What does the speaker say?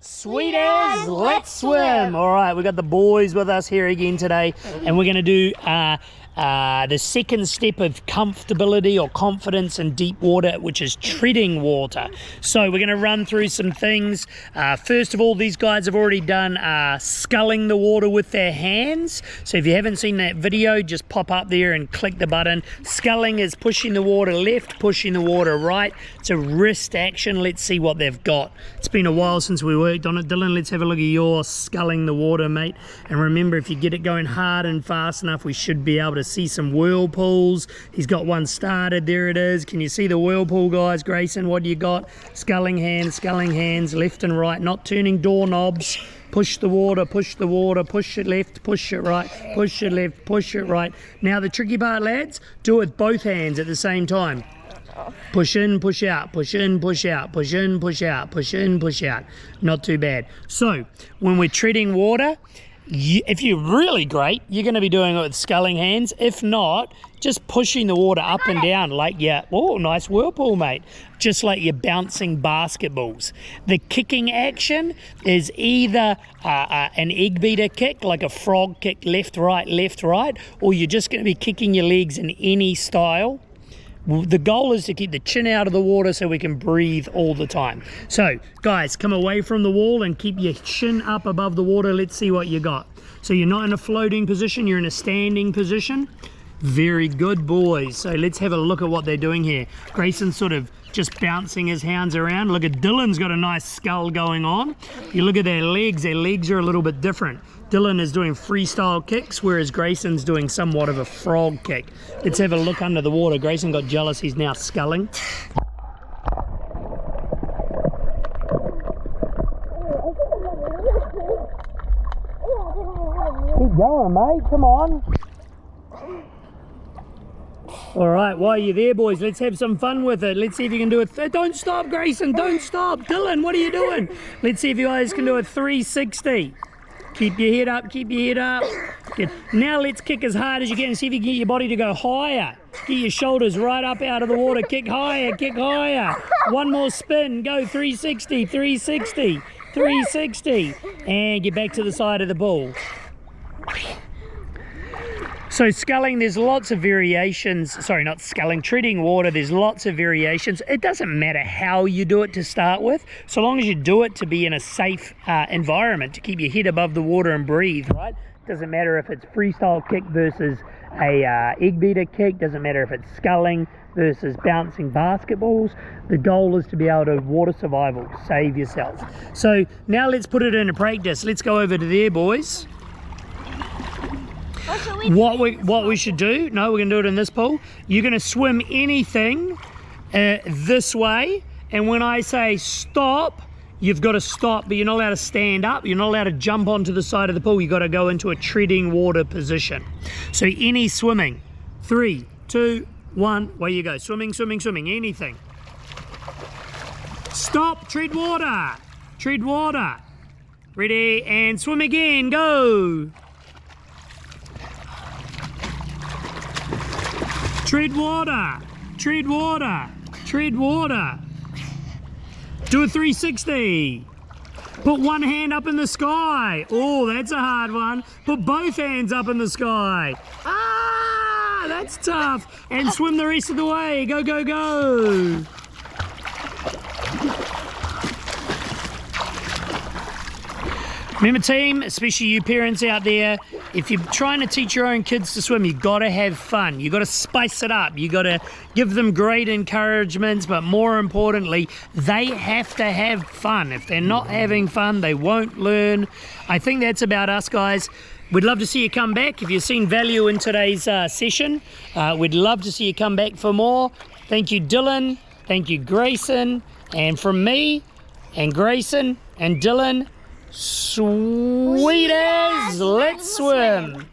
Sweet as, let's swim. All right, we got the boys with us here again today, and we're going to do the second step of comfortability or confidence in deep water, which is treading water. So we're going to run through some things. First of all, these guys have already done sculling the water with their hands. So if you haven't seen that video, just pop up there and click the button. Sculling is pushing the water left, pushing the water right. It's a wrist action. Let's see what they've got. It's been a while since we worked on it. Dylan, let's have a look at your sculling the water, mate. And remember, if you get it going hard and fast enough, we should be able to see some whirlpools. He's got one started. There it is. Can you see the whirlpool, guys? Grayson, what do you got? Sculling hands, left and right, not turning doorknobs. Push the water, push it left, push it right, push it left, push it right. Now the tricky part, lads, do it with both hands at the same time. Push in, push out, push in, push out, push in, push out, push in, push out. Not too bad. So when we're treading water, if you're really great, you're going to be doing it with sculling hands. If not, just pushing the water up and down like oh, nice whirlpool, mate. Just like you're bouncing basketballs. The kicking action is either an egg beater kick, like a frog kick, left, right, or you're just going to be kicking your legs in any style. The goal is to keep the chin out of the water so we can breathe all the time. So, guys, come away from the wall and keep your chin up above the water. Let's see what you got. So you're not in a floating position, you're in a standing position. Very good, boys. So let's have a look at what they're doing here. Grayson's sort of just bouncing his hands around. Look at Dylan's got a nice scull going on. You look at their legs are a little bit different. Dylan is doing freestyle kicks, whereas Grayson's doing somewhat of a frog kick. Let's have a look under the water. Grayson got jealous, he's now sculling. Keep going, mate, come on. All right, while you're there, boys, let's have some fun with it. Let's see if you can do it. Don't stop, Grayson, don't stop. Dylan, what are you doing? Let's see if you guys can do a 360. Keep your head up, keep your head up. Good. Now let's kick as hard as you can and see if you can get your body to go higher. Get your shoulders right up out of the water. Kick higher, kick higher. One more spin, go 360, 360, 360. And get back to the side of the pool. So sculling, there's lots of variations. Sorry, not sculling, treading water, there's lots of variations. It doesn't matter how you do it to start with, so long as you do it to be in a safe environment, to keep your head above the water and breathe, right? Doesn't matter if it's freestyle kick versus a egg beater kick, doesn't matter if it's sculling versus bouncing basketballs. The goal is to be able to water survival, save yourself. So now let's put it into practice. Let's go over to there, boys. What we should do, no, we're going to do it in this pool. You're going to swim anything this way, and when I say stop, you've got to stop, but you're not allowed to stand up. You're not allowed to jump onto the side of the pool. You've got to go into a treading water position. So any swimming, 3, 2, 1, away you go. Swimming, swimming, swimming, anything. Stop, tread water, tread water. Ready, and swim again, go. Tread water, tread water, tread water. Do a 360. Put one hand up in the sky. Oh, that's a hard one. Put both hands up in the sky. Ah, that's tough. And swim the rest of the way. Go, go, go. Remember, team, especially you parents out there, if you're trying to teach your own kids to swim, you've got to have fun. You've got to spice it up. You've got to give them great encouragements, but more importantly, they have to have fun. If they're not having fun, they won't learn. I think that's about us, guys. We'd love to see you come back. If you've seen value in today's session, we'd love to see you come back for more. Thank you, Dylan. Thank you, Grayson. And from me and Grayson and Dylan, sweet as, let's swim.